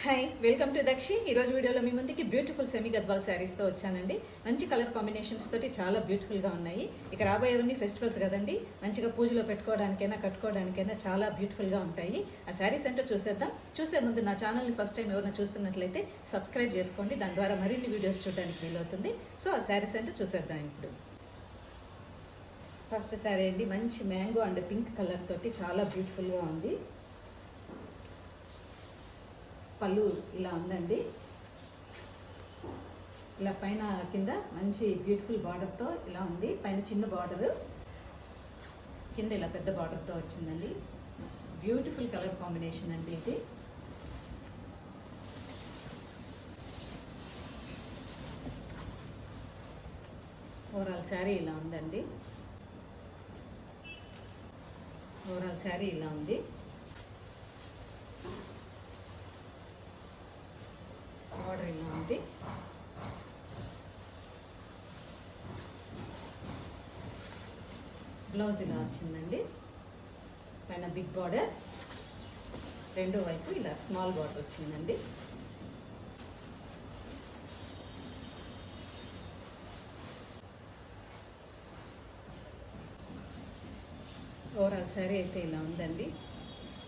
Hi, welcome to దక్షి. ఈరోజు వీడియోలో మీ ముందుకి బ్యూటిఫుల్ సెమీ గద్వాల్ శారీస్తో వచ్చానండి. మంచి కలర్ కాంబినేషన్స్ తోటి చాలా బ్యూటిఫుల్గా ఉన్నాయి. ఇక రాబోయేవన్నీ ఫెస్టివల్స్ కదండి, మంచిగా పూజలో పెట్టుకోవడానికైనా కట్టుకోవడానికైనా చాలా బ్యూటిఫుల్గా ఉంటాయి. ఆ శారీస్ ఏంటో చూసేద్దాం. చూసే ముందు నా ఛానల్ని ఫస్ట్ టైం ఎవరైనా చూస్తున్నట్లయితే సబ్స్క్రైబ్ చేసుకోండి. దాని ద్వారా మరిన్ని వీడియోస్ చూడడానికి వీలవుతుంది. సో ఆ శారీస్ ఏంటో చూసేద్దాం ఇప్పుడు. ఫస్ట్ శారీ అండి, మంచి మ్యాంగో అండ్ పింక్ కలర్ తోటి చాలా బ్యూటిఫుల్గా ఉంది. పళ్ళు ఇలా ఉందండి. ఇలా పైన కింద మంచి బ్యూటిఫుల్ బార్డర్తో ఇలా ఉంది. పైన చిన్న బార్డరు, కింద ఇలా పెద్ద బార్డర్తో వచ్చిందండి. బ్యూటిఫుల్ కలర్ కాంబినేషన్ అండి ఇది. ఓవరాల్ శారీ ఇలా ఉందండి. ఓవరాల్ శారీ ఇలా ఉంది. బార్డర్ ఇలా ఉంది. బ్లౌజ్ ఇలా వచ్చిందండి. పైన బిగ్ బార్డర్, రెండో వైపు ఇలా స్మాల్ బార్డర్ వచ్చిందండి. ఓవరాల్ శారీ అయితే ఇలా ఉందండి.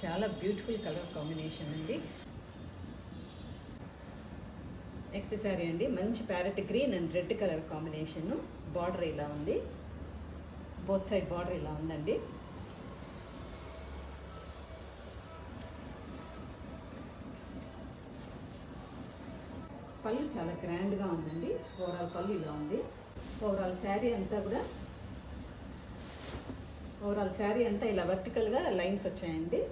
చాలా బ్యూటిఫుల్ కలర్ కాంబినేషన్ అండి. నెక్స్ట్ శారీ అండి, మంచి parrot green and red colour combination. Border ఇలా ఉంది. బోత్ సైడ్ బార్డర్ ఇలా ఉందండి. పళ్ళు చాలా గ్రాండ్గా ఉందండి. ఓవరాల్ పళ్ళు ఇలా ఉంది. ఓవరాల్ శారీ అంతా ఇలా వర్టికల్గా లైన్స్ వచ్చాయండి.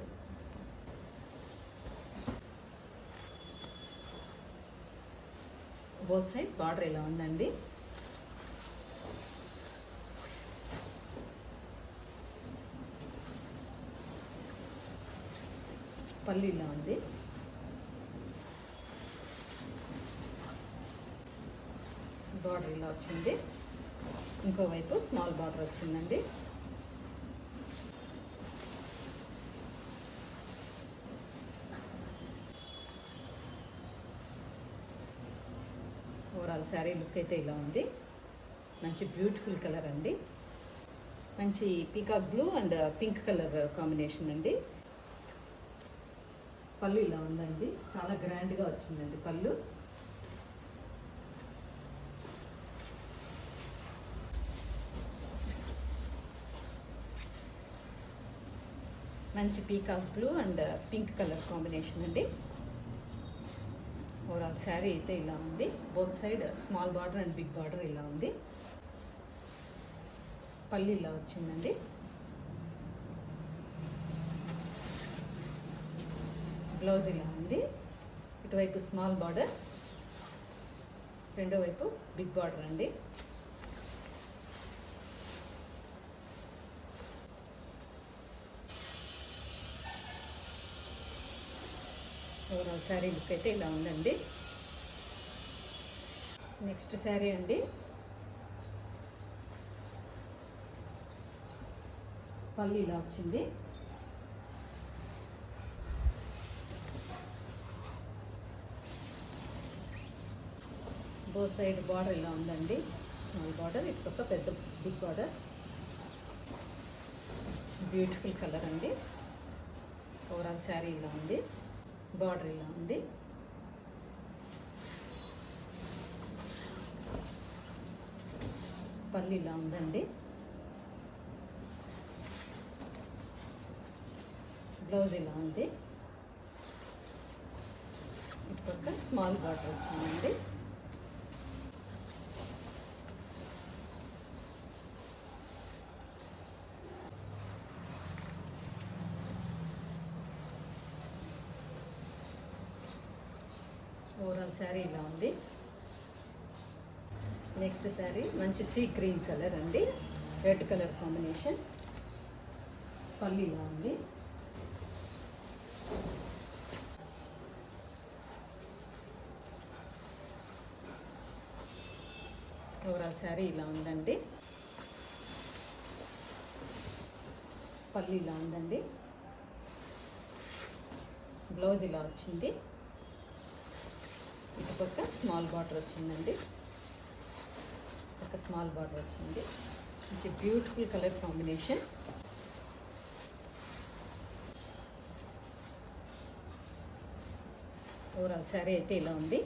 బోత్ సైడ్ బార్డర్ ఇలా ఉందండి. పళ్ళు ఇలా ఉంది. బార్డర్ ఇలా వచ్చింది. ఇంకోవైపు స్మాల్ బార్డర్ వచ్చిందండి. ఓవరాల్ శారీ లుక్ అయితే ఇలా ఉంది. మంచి బ్యూటిఫుల్ కలర్ అండి. మంచి peacock blue and pink colour combination అండి. పళ్ళు ఇలా ఉందండి. చాలా గ్రాండ్గా వచ్చిందండి పళ్ళు. మంచి peacock blue and pink colour combination అండి. ఓవరాల్ శారీ అయితే ఇలా ఉంది. Both side small border and big border ఇలా ఉంది. పళ్ళు ఇలా వచ్చిందండి. బ్లౌజ్ ఇలా ఉంది. ఇటువైపు స్మాల్ బార్డర్, రెండో వైపు బిగ్ బార్డర్ అండి. ఓవరాల్ శారీ లుక్ అయితే ఇలా ఉందండి. నెక్స్ట్ శారీ అండి, పళ్ళు ఇలా వచ్చింది. బోత్ సైడ్ బార్డర్ ఇలా ఉందండి. స్మాల్ బార్డర్, ఇటుపక్క పెద్ద బిగ్ బార్డర్. బ్యూటిఫుల్ కలర్ అండి. ఓవరాల్ శారీ ఇలా ఉంది. బార్డర్ ఇలా ఉంది. పళ్ళు ఇలా ఉందండి. బ్లౌజ్ ఇలా ఉంది. ఇటుపక్క స్మాల్ బార్డర్ వచ్చిందండి. ఓవరాల్ శారీ ఇలా ఉంది. నెక్స్ట్ శారీ మంచి సీ గ్రీన్ కలర్ అండి, రెడ్ కలర్ కాంబినేషన్. పళ్ళు ఇలా ఉంది. ఓవరాల్ శారీ ఇలా ఉందండి. పళ్ళు ఇలా ఉందండి. బ్లౌజ్ ఇలా వచ్చింది. ఇటుపక్క స్మాల్ బార్డర్ వచ్చిందండి, ఒక స్మాల్ బార్డర్ వచ్చింది. మంచి beautiful colour combination. Overall sari అయితే ఇలా ఉంది.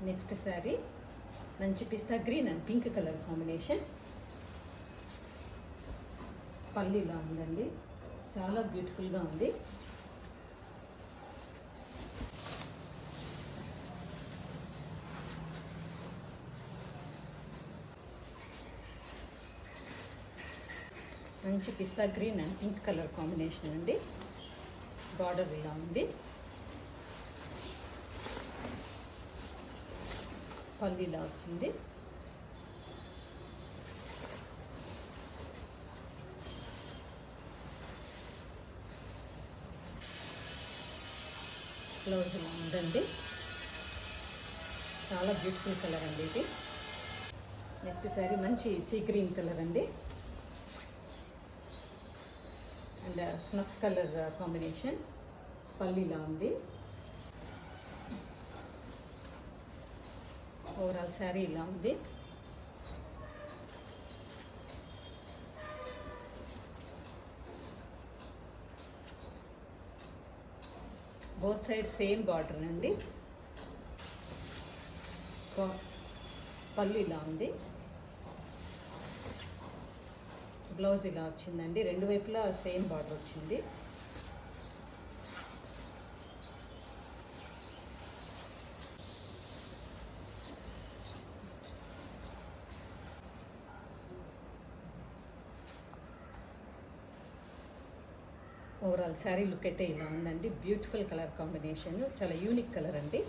నెక్స్ట్ శారీ మంచి pista green and pink colour combination. పళ్ళు ఇలా ఉందండి, చాలా బ్యూటిఫుల్గా ఉంది. మంచి pista green and pink colour combination అండి. బార్డర్ ఇలా ఉంది, పళ్ళు ఇలా వచ్చింది. బ్లౌజ్ ఇలా ఉందండి, చాలా బ్యూటిఫుల్ కలర్ అండి ఇది. నెక్స్ట్ శారీ మంచి సీ గ్రీన్ కలర్ అండి అండ్ స్నఫ్ కలర్ కాంబినేషన్. పళ్ళు ఇలా ఉంది. ఓవరాల్ శారీ ఇలా ఉంది. బోత్ సైడ్ సేమ్ బార్డర్ అండి. పళ్ళు ఇలా ఉంది, బ్లౌజ్ ఇలా వచ్చిందండి. రెండు వైపులా సేమ్ బార్డర్ వచ్చింది. ఓవరాల్ శారీ లుక్ అయితే ఇలా ఉందండి. బ్యూటిఫుల్ కలర్ కాంబినేషన్, చాలా యూనిక్ కలర్ అండి.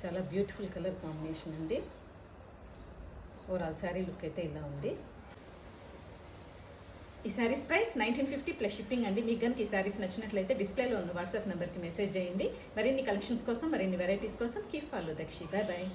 చాలా బ్యూటిఫుల్ కలర్ కాంబినేషన్ అండి. ఓవరాల్ శారీ లుక్ అయితే ఇలా ఉంది. ఈ శారీస్ ప్రైస్ 1950 ప్లస్ షిప్పింగ్ అండి. మీకు కనుక ఈ శారీస్ నచ్చినట్లయితే డిస్ప్లేలో ఉన్న వాట్సాప్ నెంబర్కి మెసేజ్ చేయండి. మరిన్ని కలెక్షన్స్ కోసం, మరిన్ని వెరైటీస్ కోసం keep follow Dakshi. Bye bye.